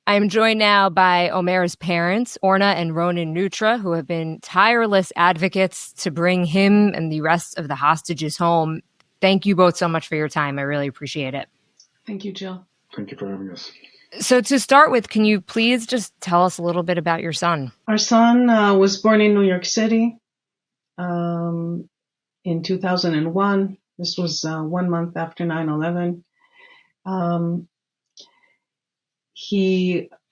I am joined now by Omer's parents, Orna and Ronen Neutra, who have been tireless advocates to bring him and the rest of the hostages home. Thank you both so much for your time. I really appreciate it. Thank you, Jill. Thank you for having us. So, to start with, can you please just tell us a little bit about your son? Our son was born in New York City in 2001. This was 1 month after 9/11.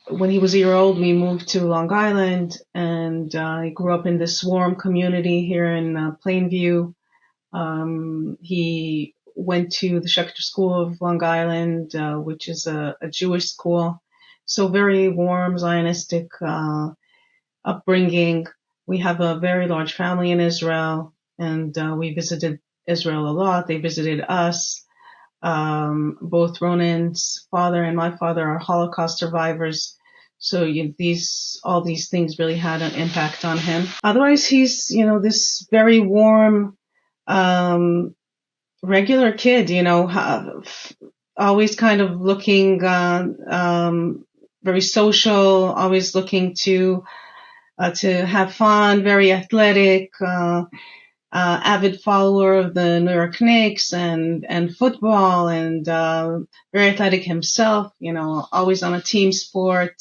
When he was a year old, we moved to Long Island, and he grew up in this warm community here in Plainview. He went to the Schechter School of Long Island, which is a Jewish school. So very warm, Zionistic upbringing. We have a very large family in Israel, and we visited Israel a lot. They visited us. Both Ronan's father and my father are Holocaust survivors. So all these things really had an impact on him. Otherwise, he's, this very warm, regular kid, always kind of looking, very social, always looking to have fun, very athletic, avid follower of the New York Knicks and football, and very athletic himself, always on a team sport,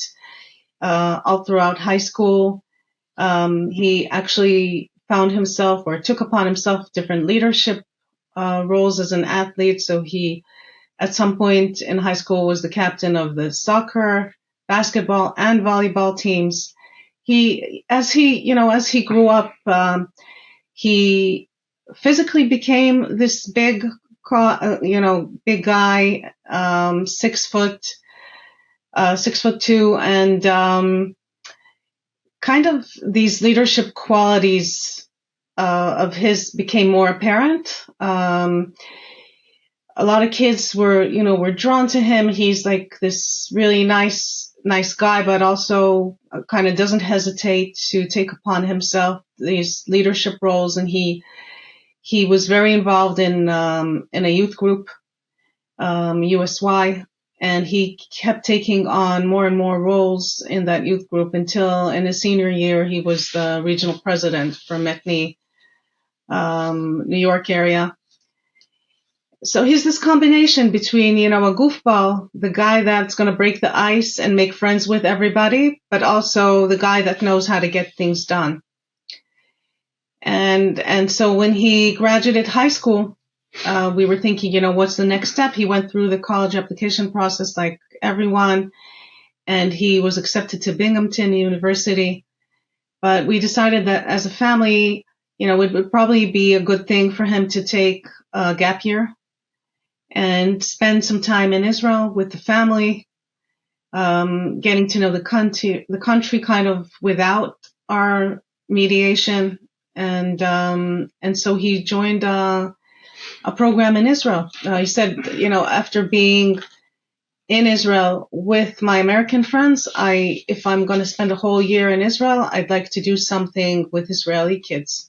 all throughout high school. He actually found himself or took upon himself different leadership roles as an athlete. So he, at some point in high school, was the captain of the soccer, basketball, and volleyball teams. As he grew up, he physically became this big guy, 6'2", and kind of these leadership qualities of his became more apparent. A lot of kids were drawn to him. He's like this really nice guy, but also kind of doesn't hesitate to take upon himself these leadership roles. And he was very involved in a youth group, USY, and he kept taking on more and more roles in that youth group until in his senior year he was the regional president for MECNI, New York area. So he's this combination between, a goofball, the guy that's going to break the ice and make friends with everybody, but also the guy that knows how to get things done. And so when he graduated high school, we were thinking, what's the next step? He went through the college application process like everyone, and he was accepted to Binghamton University. But we decided that as a family, it would probably be a good thing for him to take a gap year and spend some time in Israel with the family, getting to know the country kind of without our mediation. And so he joined a program in Israel. He said, after being in Israel with my American friends, if I'm going to spend a whole year in Israel, I'd like to do something with Israeli kids.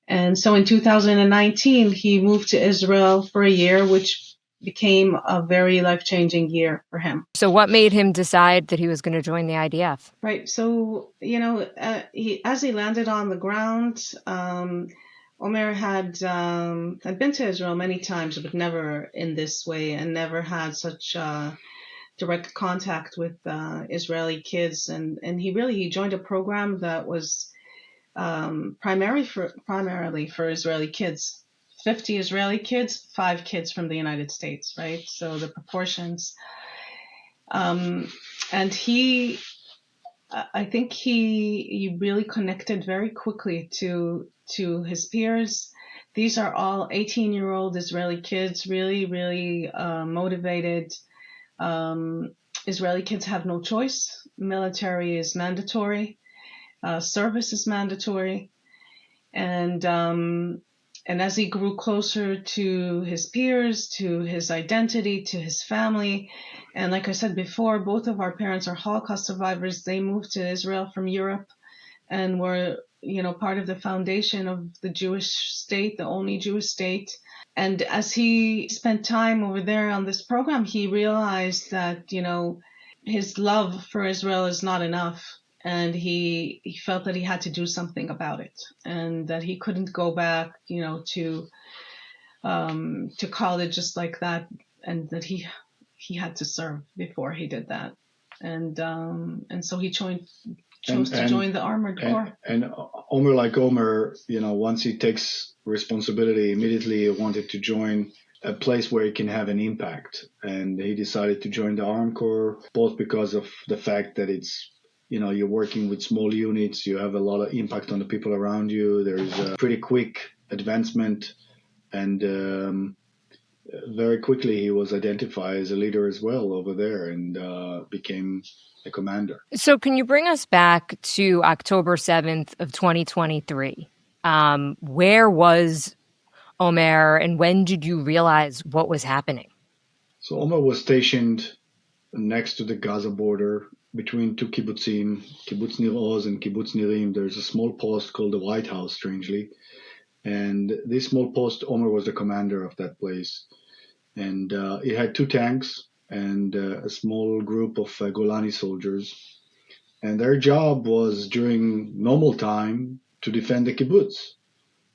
And so in 2019, he moved to Israel for a year, which became a very life-changing year for him. So what made him decide that he was going to join the IDF? Right. So, as he landed on the ground, Omer had been to Israel many times, but never in this way, and never had such direct contact with Israeli kids. And he joined a program that was primarily for Israeli kids. 50 Israeli kids, 5 kids from the United States, right? So the proportions. And I think he really connected very quickly to his peers. These are all 18-year-old Israeli kids, really, really motivated. Israeli kids have no choice. Military is mandatory. Service is mandatory. And as he grew closer to his peers, to his identity, to his family, and like I said before, both of our parents are Holocaust survivors. They moved to Israel from Europe and were, part of the foundation of the Jewish state, the only Jewish state. And as he spent time over there on this program, he realized that, his love for Israel is not enough, and he felt that he had to do something about it, and that he couldn't go back, to college just like that, and that he had to serve before he did that, and so he chose to join the armored corps. And Omer, like Omer, once he takes responsibility, immediately he wanted to join a place where he can have an impact. And he decided to join the Armed Corps, both because of the fact that it's, you're working with small units, you have a lot of impact on the people around you. There's a pretty quick advancement, and very quickly he was identified as a leader as well over there, and became a commander. So can you bring us back to October 7th of 2023? Where was Omer, and when did you realize what was happening? So Omer was stationed next to the Gaza border between two kibbutzim, Kibbutz Nir Oz and Kibbutz Nirim. There's a small post called the White House, strangely. And this small post, Omer was the commander of that place. And it had two tanks and a small group of Golani soldiers. And their job was, during normal time, to defend the kibbutz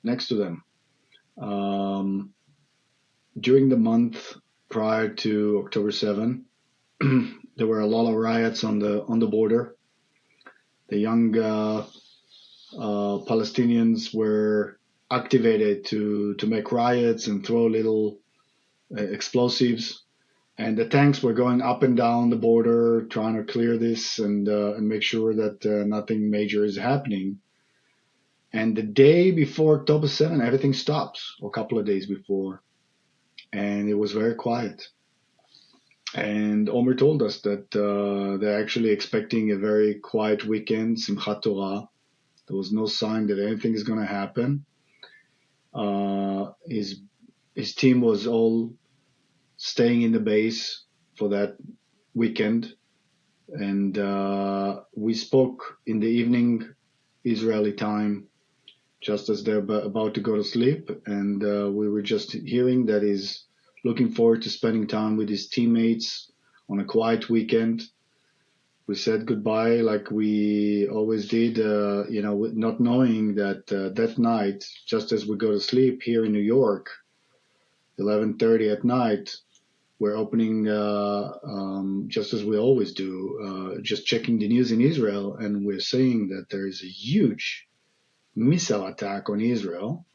next to them. During the month prior to October 7, there were a lot of riots on the border. The young Palestinians were activated to make riots and throw little explosives, and the tanks were going up and down the border trying to clear this and make sure that nothing major is happening. And the day before October 7, everything stops, or a couple of days before, and it was very quiet. And Omer told us that they're actually expecting a very quiet weekend, Simchat Torah. There was no sign that anything is going to happen. His team was all staying in the base for that weekend. And we spoke in the evening, Israeli time, just as they're about to go to sleep. And we were just hearing that he's looking forward to spending time with his teammates on a quiet weekend. We said goodbye like we always did, not knowing that that night, just as we go to sleep here in New York, 11:30 at night, we're opening, just as we always do, just checking the news in Israel, and we're seeing that there is a huge missile attack on Israel,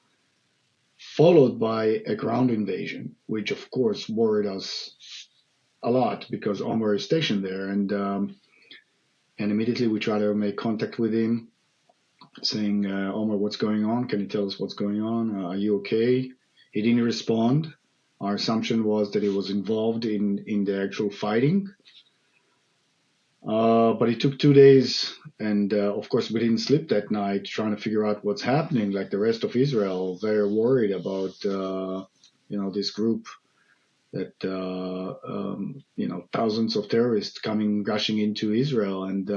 followed by a ground invasion, which of course worried us a lot because Omer is stationed there, and immediately we try to make contact with him, saying, Omer, what's going on? Can you tell us what's going on? Are you okay? He didn't respond. Our assumption was that he was involved in the actual fighting. But it took 2 days, and of course we didn't sleep that night trying to figure out what's happening, like the rest of Israel, very worried about this group that thousands of terrorists gushing into Israel. And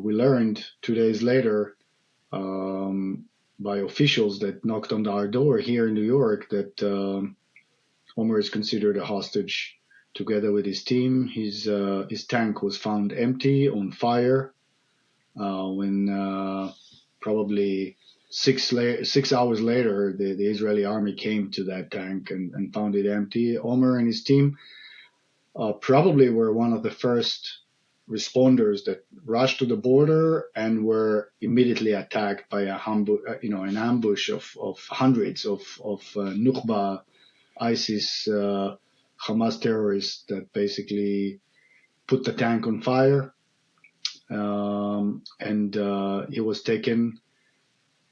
we learned 2 days later by officials that knocked on our door here in New York that Omer is considered a hostage. Together with his team, his tank was found empty, on fire, when probably 6 hours later, the Israeli army came to that tank and found it empty. Omer and his team probably were one of the first responders that rushed to the border and were immediately attacked by an ambush of hundreds of Nukba, ISIS, Hamas terrorists that basically put the tank on fire. And he was taken,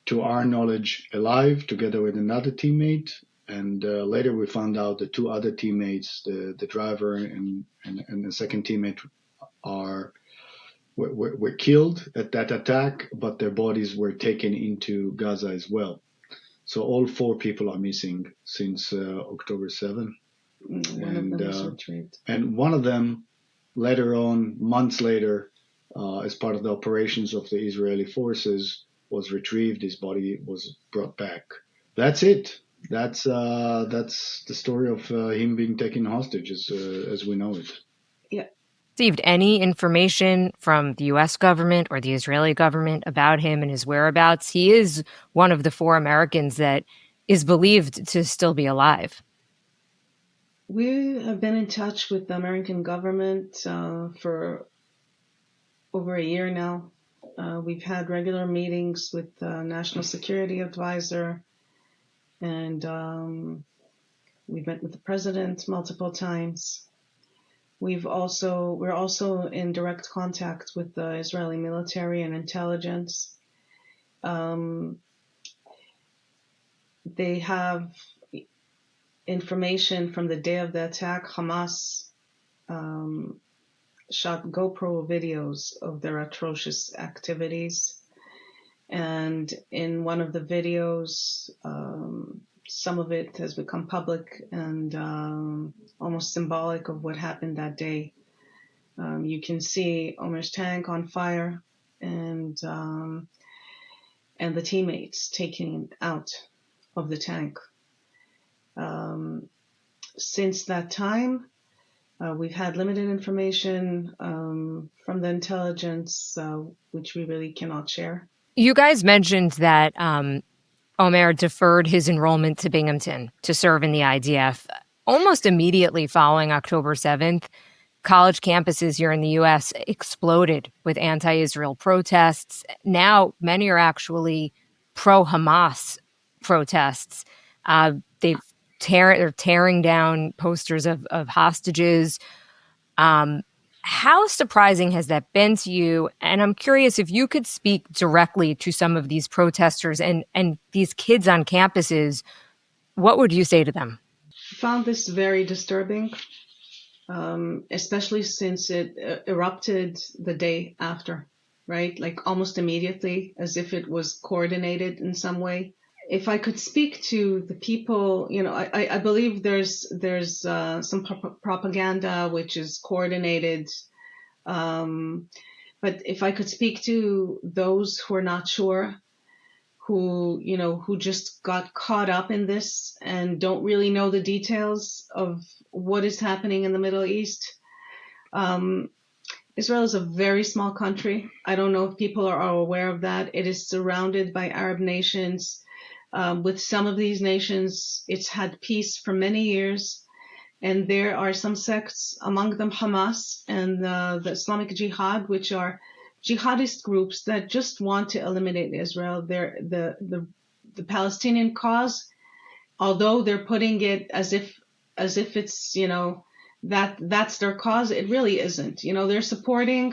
to our knowledge, alive together with another teammate. And later we found out the two other teammates, the driver and the second teammate, were killed at that attack, but their bodies were taken into Gaza as well. So all 4 people are missing since October 7. One of them was retrieved. And one of them, later on, months later, as part of the operations of the Israeli forces, was retrieved. His body was brought back. That's it. That's the story of him being taken hostage as we know it. Yeah, received any information from the U.S. government or the Israeli government about him and his whereabouts? He is one of the 4 Americans that is believed to still be alive. We have been in touch with the American government for over a year now. We've had regular meetings with the National Security Advisor, and we've met with the president multiple times. We're also in direct contact with the Israeli military and intelligence. They have information from the day of the attack. Hamas shot GoPro videos of their atrocious activities. And in one of the videos, some of it has become public and almost symbolic of what happened that day. You can see Omer's tank on fire and the teammates taken out of the tank. Since that time, we've had limited information from the intelligence, which we really cannot share. You guys mentioned that Omer deferred his enrollment to Binghamton to serve in the IDF. Almost immediately following October 7th, college campuses here in the U.S. exploded with anti-Israel protests. Now, many are actually pro-Hamas protests. They're tearing down posters of hostages. How surprising has that been to you? And I'm curious if you could speak directly to some of these protesters and these kids on campuses. What would you say to them? I found this very disturbing, especially since it erupted the day after, right? Like almost immediately, as if it was coordinated in some way. If I could speak to the people, I believe there's some propaganda which is coordinated. But if I could speak to those who are not sure, who just got caught up in this and don't really know the details of what is happening in the Middle East. Israel is a very small country. I don't know if people are aware of that. It is surrounded by Arab nations. With some of these nations, it's had peace for many years. And there are some sects, among them Hamas and the Islamic Jihad, which are jihadist groups that just want to eliminate Israel. The Palestinian cause, although they're putting it as if it's, that's their cause, it really isn't. They're supporting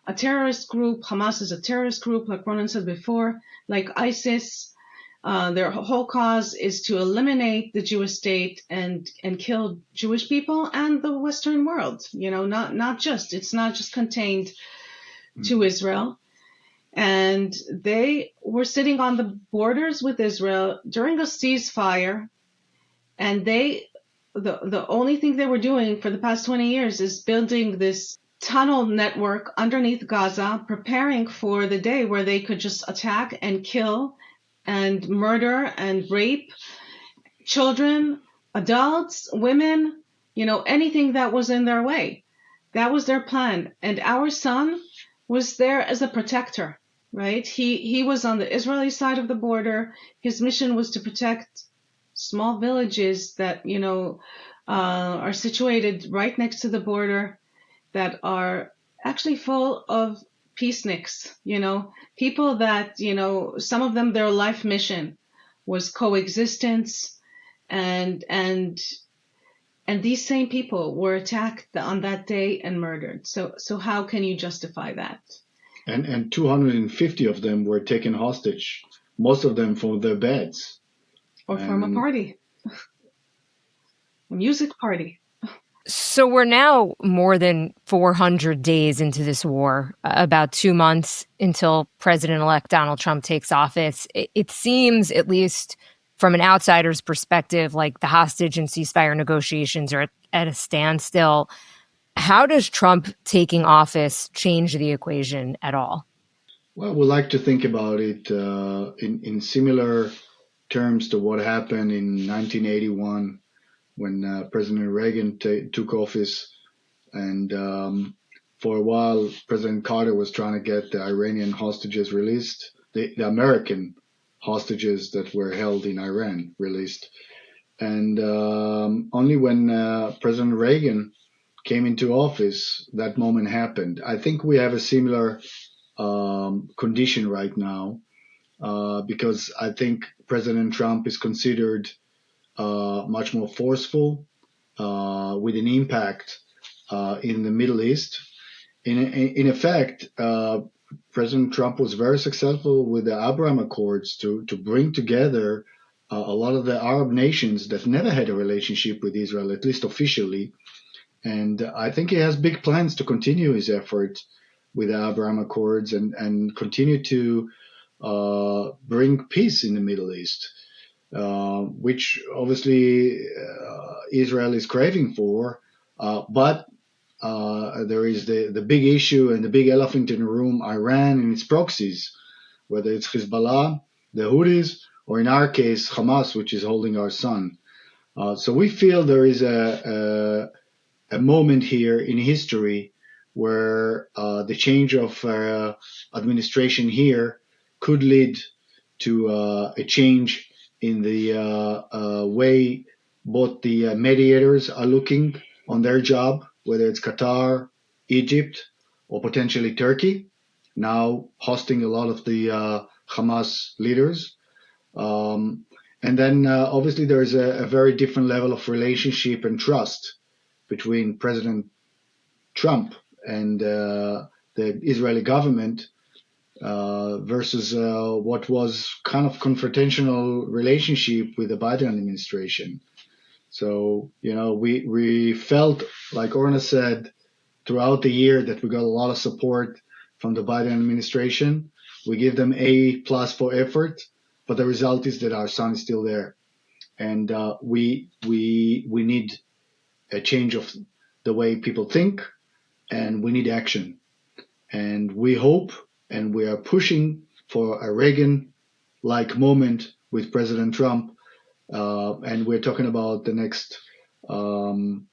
a terrorist group. Hamas is a terrorist group, like Ronen said before, like ISIS. Their whole cause is to eliminate the Jewish state and kill Jewish people and the Western world. It's not just contained to Israel. And they were sitting on the borders with Israel during a ceasefire, and the only thing they were doing for the past 20 years is building this tunnel network underneath Gaza, preparing for the day where they could just attack and kill and murder and rape children, adults, women, anything that was in their way. That was their plan. And our son was there as a protector, right? He was on the Israeli side of the border. His mission was to protect small villages that, are situated right next to the border, that are actually full of peaceniks, people that, some of them, their life mission was coexistence, and these same people were attacked on that day and murdered. So how can you justify that? And 250 of them were taken hostage, most of them from their beds. Or from a party, a music party. So we're now more than 400 days into this war, about 2 months until President-elect Donald Trump takes office. It seems, at least from an outsider's perspective, like the hostage and ceasefire negotiations are at a standstill. How does Trump taking office change the equation at all? Well, we like to think about it in similar terms to what happened in 1981 when President Reagan took office, and for a while, President Carter was trying to get the Iranian hostages released, the American hostages that were held in Iran released. And only when President Reagan came into office, that moment happened. I think we have a similar condition right now because I think President Trump is considered much more forceful with an impact in the Middle East. In effect, President Trump was very successful with the Abraham Accords to bring together a lot of the Arab nations that never had a relationship with Israel, at least officially. And I think he has big plans to continue his effort with the Abraham Accords and continue to bring peace in the Middle East, which obviously Israel is craving for. But there is the big issue and the big elephant in the room, Iran and its proxies, whether it's Hezbollah, the Houthis, or in our case, Hamas, which is holding our son. So we feel there is a moment here in history where the change of administration here could lead to a change in the way both the mediators are looking on their job, whether it's Qatar, Egypt, or potentially Turkey, now hosting a lot of the Hamas leaders. And then obviously there is a very different level of relationship and trust between President Trump and the Israeli government versus what was kind of confrontational relationship with the Biden administration. So, we felt, like Orna said, throughout the year that we got a lot of support from the Biden administration. We give them A+ for effort, but the result is that our son is still there. And we need a change of the way people think, and we need action. And we hope and we are pushing for a Reagan-like moment with President Trump. And we're talking about the next, 30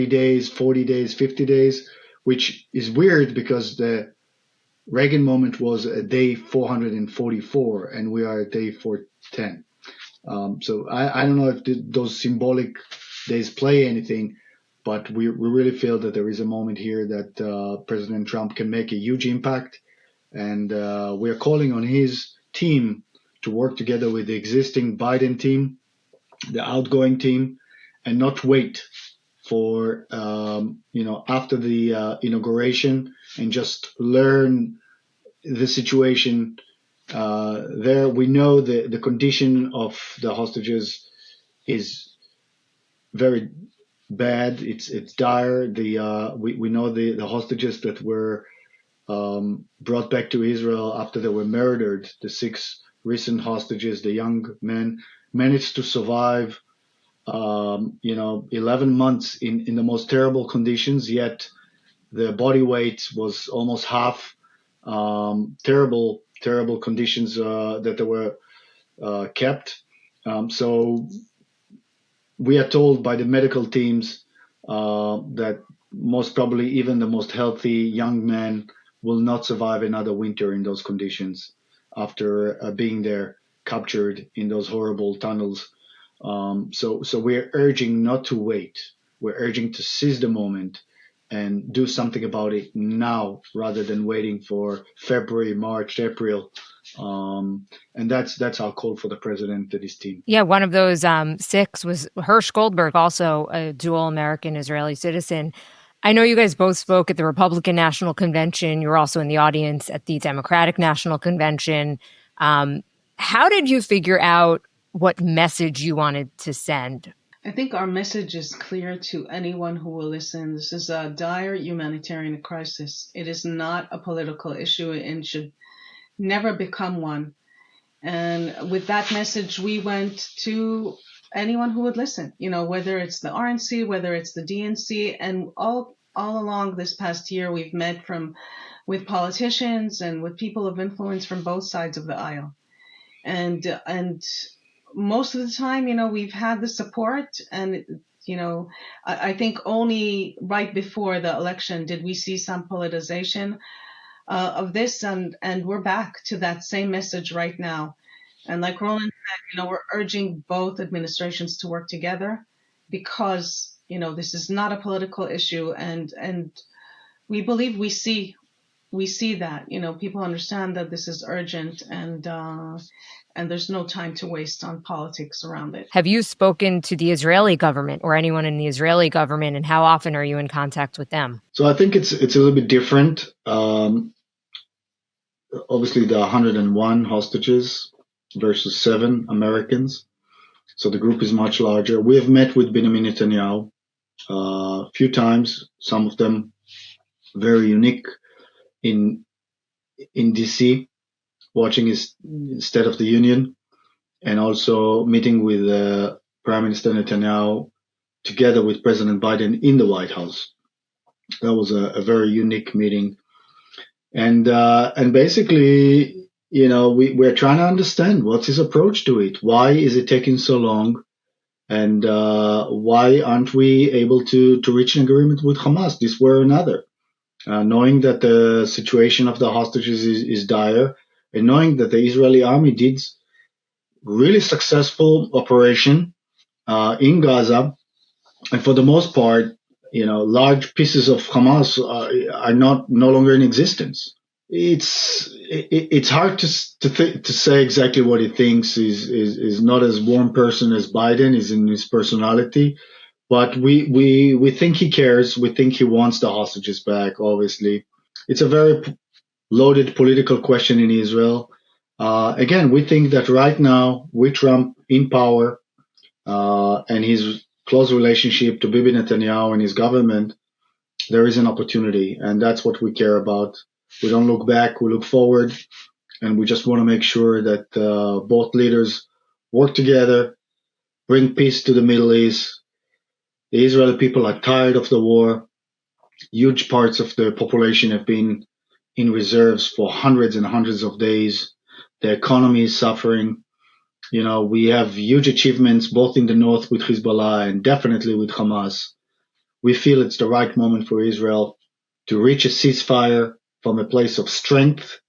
days, 40 days, 50 days, which is weird because the Reagan moment was at day 444 and we are at day 410. So I don't know if those symbolic days play anything, but we really feel that there is a moment here that President Trump can make a huge impact. And we are calling on his team to work together with the existing Biden team, the outgoing team, and not wait for, after the inauguration and just learn the situation there. We know the condition of the hostages is very bad. It's dire. We know the hostages that were brought back to Israel after they were murdered. The 6 recent hostages, the young men, managed to survive 11 months in the most terrible conditions, yet the body weight was almost half. Terrible conditions that they were kept. So we are told by the medical teams that most probably even the most healthy young men will not survive another winter in those conditions after being there, captured in those horrible tunnels. So we're urging not to wait. We're urging to seize the moment and do something about it now rather than waiting for February, March, April. And that's our call for the president and his team. Yeah, one of those 6 was Hirsch Goldberg, also a dual American Israeli citizen. I know you guys both spoke at the Republican National Convention. You were also in the audience at the Democratic National Convention. How did you figure out what message you wanted to send? I think our message is clear to anyone who will listen. This is a dire humanitarian crisis. It is not a political issue and should never become one. And with that message, we went to anyone who would listen, whether it's the RNC, whether it's the DNC, and all along this past year, we've met with politicians and with people of influence from both sides of the aisle. And most of the time, we've had the support, and I think only right before the election did we see some politicization of this, and we're back to that same message right now. And like Roland said, we're urging both administrations to work together because this is not a political issue, and we believe we see that people understand that this is urgent, and there's no time to waste on politics around it. Have you spoken to the Israeli government or anyone in the Israeli government, and how often are you in contact with them? So I think it's a little bit different. Obviously, the 101 hostages versus 7 Americans. So the group is much larger. We have met with Benjamin Netanyahu a few times, some of them very unique in DC, watching his State of the Union, and also meeting with Prime Minister Netanyahu together with President Biden in the White House. That was a very unique meeting. And basically, we're trying to understand what's his approach to it. Why is it taking so long? And why aren't we able to reach an agreement with Hamas this way or another? Knowing that the situation of the hostages is dire, and knowing that the Israeli army did really successful operation in Gaza, and for the most part, large pieces of Hamas are no longer in existence. It's hard to say exactly what he thinks. Is not as warm person as Biden is in his personality, but we think he cares. We think he wants the hostages back. Obviously, it's a very loaded political question in Israel. Again, we think that right now, with Trump in power and his close relationship to Bibi Netanyahu and his government, there is an opportunity, and that's what we care about. We don't look back, we look forward, and we just want to make sure that both leaders work together, bring peace to the Middle East. The Israeli people are tired of the war. Huge parts of the population have been in reserves for hundreds and hundreds of days. The economy is suffering. We have huge achievements both in the north with Hezbollah and definitely with Hamas. We feel it's the right moment for Israel to reach a ceasefire from a place of strength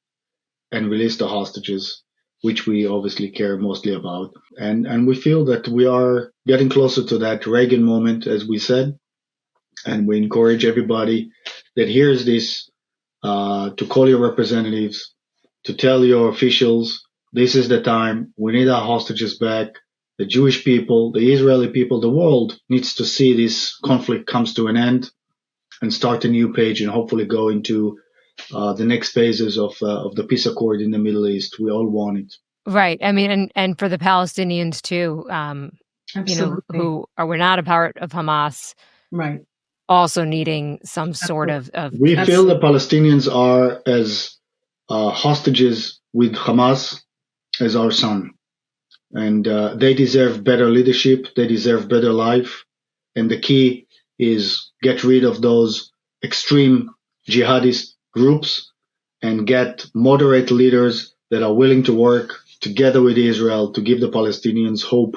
and release the hostages, which we obviously care mostly about. And we feel that we are getting closer to that Reagan moment, as we said, and we encourage everybody that hears this to call your representatives, to tell your officials, this is the time. We need our hostages back. The Jewish people, the Israeli people, the world needs to see this conflict comes to an end and start a new page and hopefully go into the next phases of the peace accord in the Middle East. We all want it. Right. I mean, and for the Palestinians too, Absolutely. who were not a part of Hamas, Right. also needing some sort of We peace. feel the Palestinians are as hostages with Hamas as our son. And they deserve better leadership. They deserve better life. And the key is get rid of those extreme jihadist groups and get moderate leaders that are willing to work together with Israel to give the Palestinians hope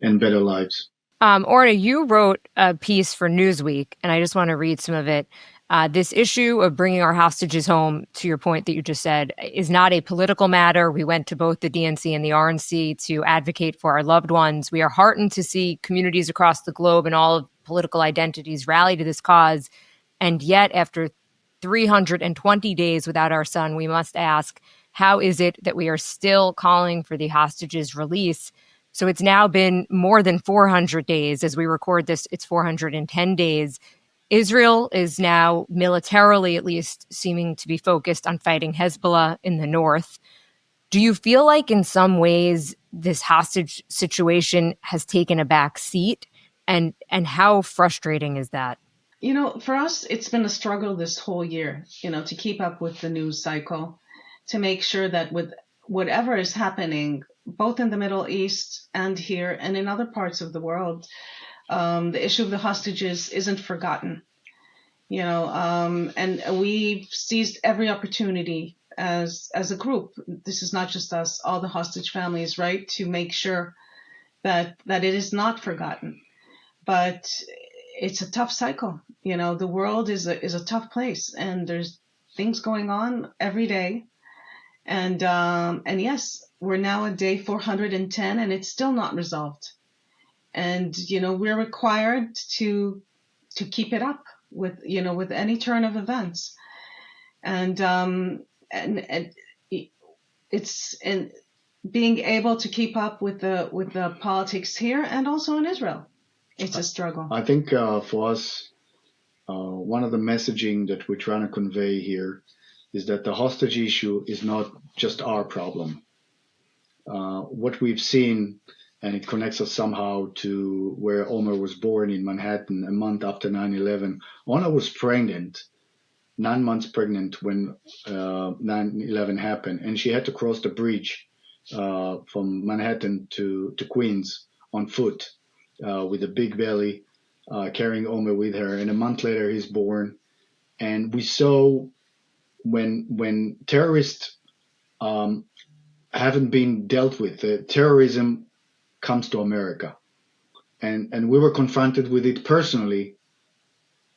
and better lives. Orna, you wrote a piece for Newsweek, and I just want to read some of it. This issue of bringing our hostages home, to your point that you just said, is not a political matter. We went to both the DNC and the RNC to advocate for our loved ones. We are heartened to see communities across the globe and all political identities rally to this cause. And yet, after 320 days without our son, we must ask, how is it that we are still calling for the hostages' release? So it's now been more than 400 days. As we record this, it's 410 days. Israel is now militarily, at least, seeming to be focused on fighting Hezbollah in the north. Do you feel like in some ways this hostage situation has taken a back seat? And how frustrating is that? For us, it's been a struggle this whole year, to keep up with the news cycle, to make sure that with whatever is happening, both in the Middle East and here and in other parts of the world, the issue of the hostages isn't forgotten. And we've seized every opportunity as a group. This is not just us, all the hostage families, right, to make sure that it is not forgotten. but it's a tough cycle. The world is a tough place, and there's things going on every day. And yes, we're now at day 410, and it's still not resolved. And we're required to keep it up with any turn of events. And it's in being able to keep up with the politics here and also in Israel. It's a struggle. I think for us, one of the messaging that we're trying to convey here is that the hostage issue is not just our problem. What we've seen, and it connects us somehow to where Omer was born in Manhattan a month after 9/11. Omer was pregnant, 9 months pregnant when 9/11 happened, and she had to cross the bridge from Manhattan to Queens on foot with a big belly, carrying Omer with her. And a month later, he's born. And we saw when terrorists haven't been dealt with, terrorism comes to America. And we were confronted with it personally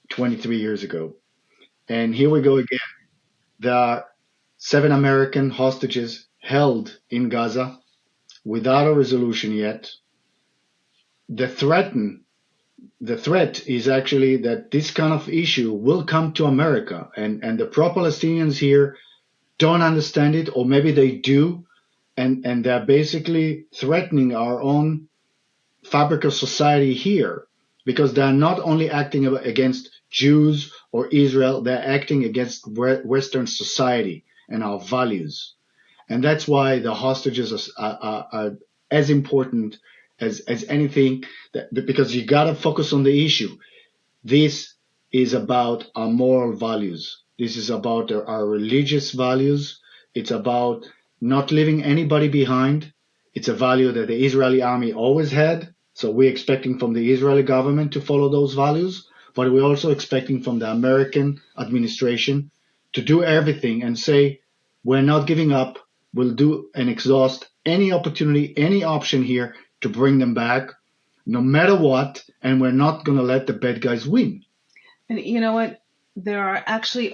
23 years ago. And here we go again. There are 7 American hostages held in Gaza without a resolution yet. The threat is actually that this kind of issue will come to America, and the pro-Palestinians here don't understand it, or maybe they do, and they're basically threatening our own fabric of society here, because they're not only acting against Jews or Israel, they're acting against Western society and our values. And that's why the hostages are as important as anything, because you got to focus on the issue. This is about our moral values. This is about our religious values. It's about not leaving anybody behind. It's a value that the Israeli army always had. So we're expecting from the Israeli government to follow those values, but we're also expecting from the American administration to do everything and say, we're not giving up. We'll do and exhaust any opportunity, any option here to bring them back, no matter what, and we're not going to let the bad guys win. And you know what? There are actually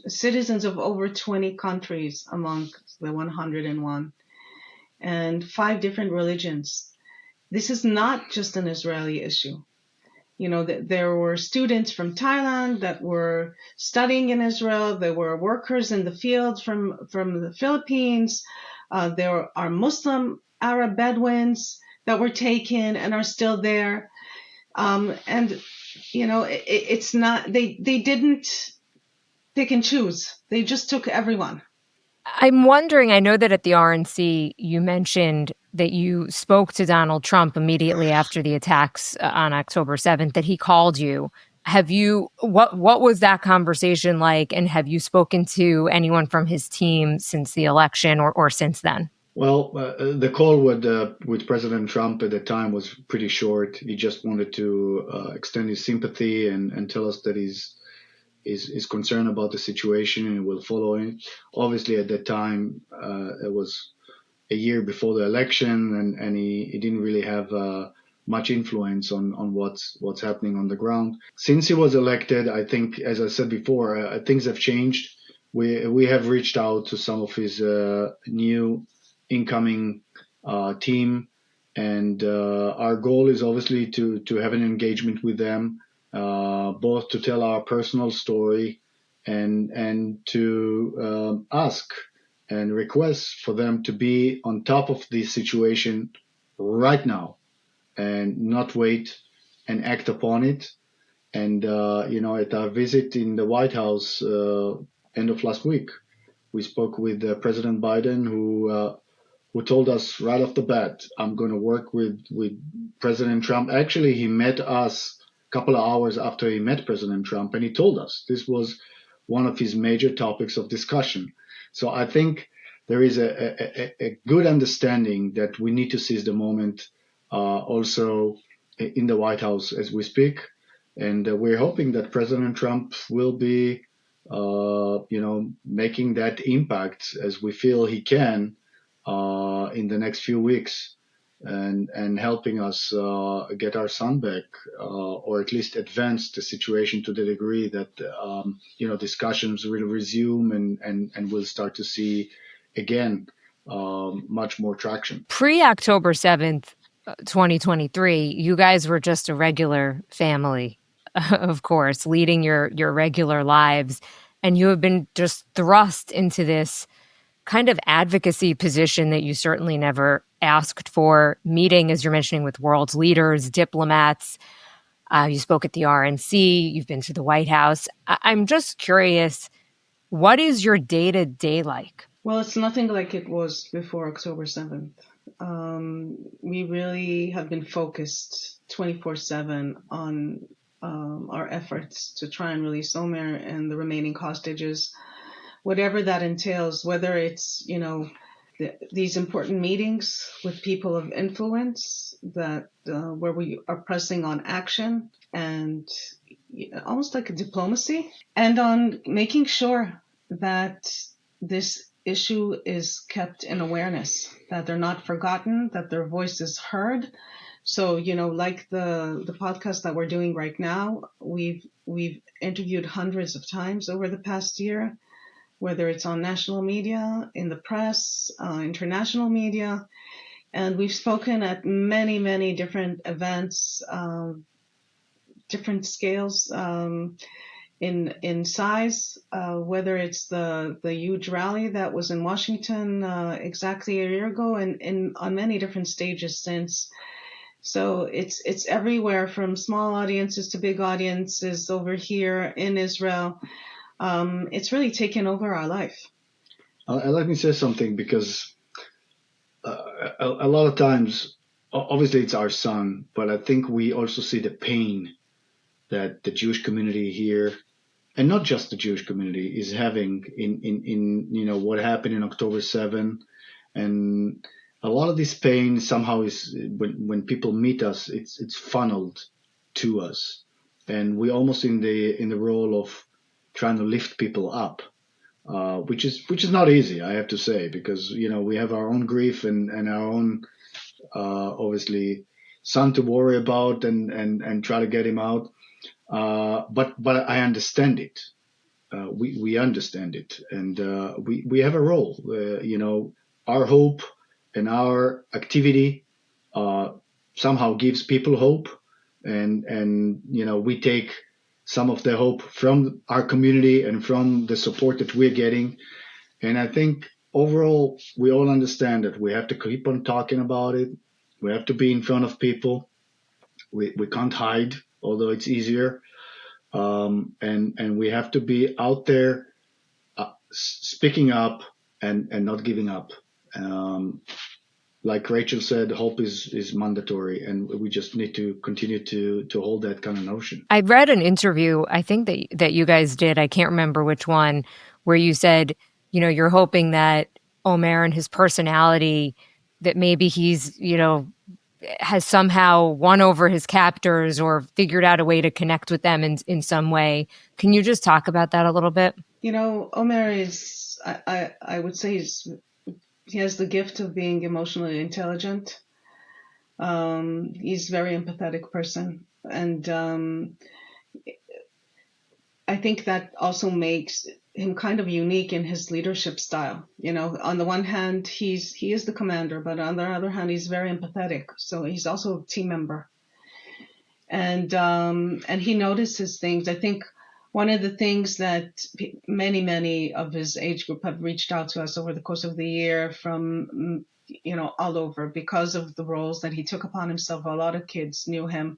citizens of over 20 countries among the 101, and 5 different religions. This is not just an Israeli issue. There were students from Thailand that were studying in Israel. There were workers in the fields from the Philippines. There are Muslim Arab Bedouins that were taken and are still there. It's not, they didn't pick and choose. They just took everyone. I'm wondering, I know that at the RNC, you mentioned that you spoke to Donald Trump immediately after the attacks on October 7th, that he called you. What was that conversation like? And have you spoken to anyone from his team since the election or since then? Well, the call with President Trump at the time was pretty short. He just wanted to extend his sympathy and tell us that he's concerned about the situation and will follow it. Obviously, at that time, it was a year before the election, and he didn't really have much influence on what's happening on the ground. Since he was elected, I think, as I said before, things have changed. We have reached out to some of his new incoming team, and our goal is obviously to have an engagement with them, both to tell our personal story and to ask and request for them to be on top of this situation right now and not wait and act upon it. And at our visit in the White House end of last week, we spoke with President Biden, who told us right off the bat, I'm going to work with President Trump. Actually, he met us a couple of hours after he met President Trump, and he told us this was one of his major topics of discussion. So I think there is a good understanding that we need to seize the moment also in the White House as we speak. And we're hoping that President Trump will be, making that impact as we feel he can in the next few weeks. and helping us get our son back, or at least advance the situation to the degree that discussions will resume and we'll start to see again much more traction. Pre-October 7th, 2023, you guys were just a regular family, of course, leading your regular lives, and you have been just thrust into this kind of advocacy position that you certainly never asked for, meeting, as you're mentioning, with world's leaders, diplomats. You spoke at the RNC, you've been to the White House. I'm just curious, what is your day-to-day like? Well, it's nothing like it was before October 7th. We really have been focused 24/7 on our efforts to try and release Omer and the remaining hostages, whatever that entails, whether it's, these important meetings with people of influence that where we are pressing on action and almost like a diplomacy, and on making sure that this issue is kept in awareness, that they're not forgotten, that their voice is heard. So, like the podcast that we're doing right now, we've interviewed hundreds of times over the past year, whether it's on national media, in the press, international media, and we've spoken at many, many different events, different scales, in size, whether it's the huge rally that was in Washington exactly a year ago, and on many different stages since. So it's everywhere, from small audiences to big audiences over here in Israel. It's really taken over our life. Let me say something, because a lot of times, obviously it's our son, but I think we also see the pain that the Jewish community here, and not just the Jewish community, is having in what happened in October 7. And a lot of this pain somehow is, when people meet us, it's funneled to us, and we're almost in the role of trying to lift people up, which is not easy, I have to say, because we have our own grief and our own obviously son to worry about and try to get him out. But I understand it. We understand it, and we have a role. Our hope and our activity somehow gives people hope, and we take some of the hope from our community and from the support that we're getting. And I think overall we all understand that we have to keep on talking about it. We have to be in front of people. We can't hide, although it's easier. And we have to be out there speaking up and not giving up. Like Rachel said, hope is mandatory, and we just need to continue to hold that kind of notion. I read an interview, I think that you guys did, I can't remember which one, where you said, you're hoping that Omer and his personality, that maybe he's, has somehow won over his captors or figured out a way to connect with them in some way. Can you just talk about that a little bit? Omer is, I would say he has the gift of being emotionally intelligent. He's a very empathetic person. And I think that also makes him kind of unique in his leadership style. On the one hand, he is the commander, but on the other hand, he's very empathetic. So he's also a team member. And he notices things. I think one of the things that many of his age group have reached out to us over the course of the year from, all over, because of the roles that he took upon himself. A lot of kids knew him.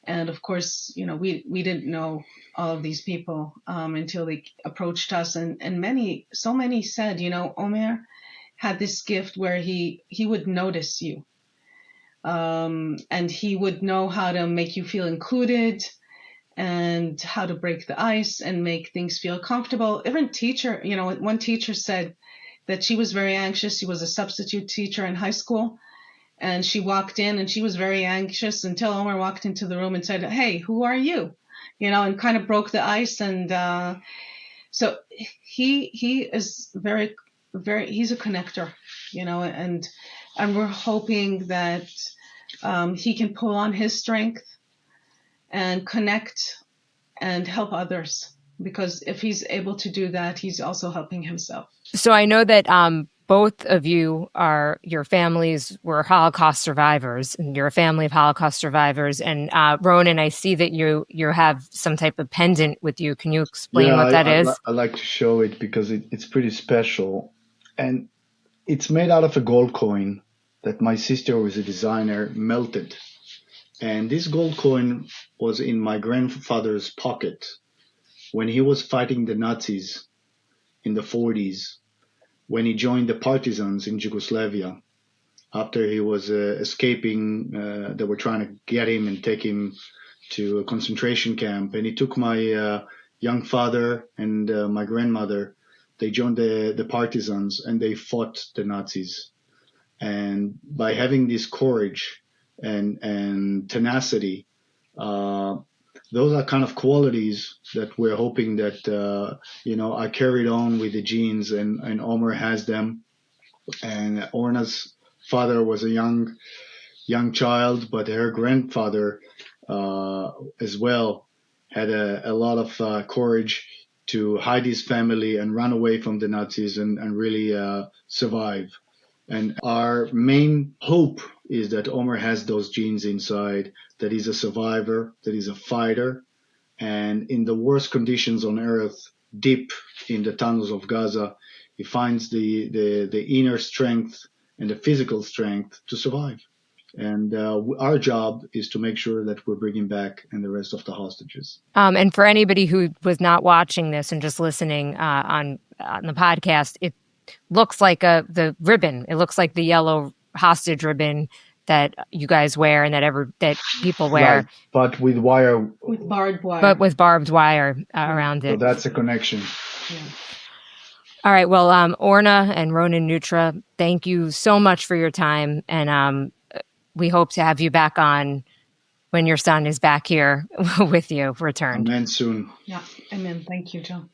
And of course, we didn't know all of these people until they approached us. And so many said, Omer had this gift where he would notice you. And he would know how to make you feel included and how to break the ice and make things feel comfortable. Even teacher, one teacher said that she was very anxious. She was a substitute teacher in high school. And she walked in and she was very anxious until Omer walked into the room and said, "Hey, who are you?" And kind of broke the ice. And so he is very, very, he's a connector, and And we're hoping that he can pull on his strength and connect and help others. Because if he's able to do that, he's also helping himself. So I know that both of you your families were Holocaust survivors, and you're a family of Holocaust survivors. And Ronen, I see that you have some type of pendant with you. Can you explain what that is? I like to show it because it's pretty special. And it's made out of a gold coin that my sister, who is a designer, melted. And this gold coin was in my grandfather's pocket when he was fighting the Nazis in the 40s, when he joined the partisans in Yugoslavia. After he was escaping, they were trying to get him and take him to a concentration camp. And he took my young father and my grandmother. They joined the partisans and they fought the Nazis. And by having this courage and tenacity, those are kind of qualities that we're hoping that are carried on with the genes, and Omer has them. And Orna's father was a young child, but her grandfather as well had a lot of courage to hide his family and run away from the Nazis and really survive. And our main hope is that Omer has those genes inside, that he's a survivor, that he's a fighter, and in the worst conditions on earth, deep in the tunnels of Gaza, he finds the inner strength and the physical strength to survive. And our job is to make sure that we're bringing back and the rest of the hostages. And for anybody who was not watching this and just listening on the podcast, it looks like the ribbon. It looks like the yellow hostage ribbon that you guys wear and that people wear. Right, but with wire. With barbed wire. But with barbed wire around it. So that's a connection. Yeah. All right. Well, Orna and Ronen Neutra, thank you so much for your time. And we hope to have you back on when your son is back here with you, return. Amen soon. Yeah, amen. Thank you, Joe.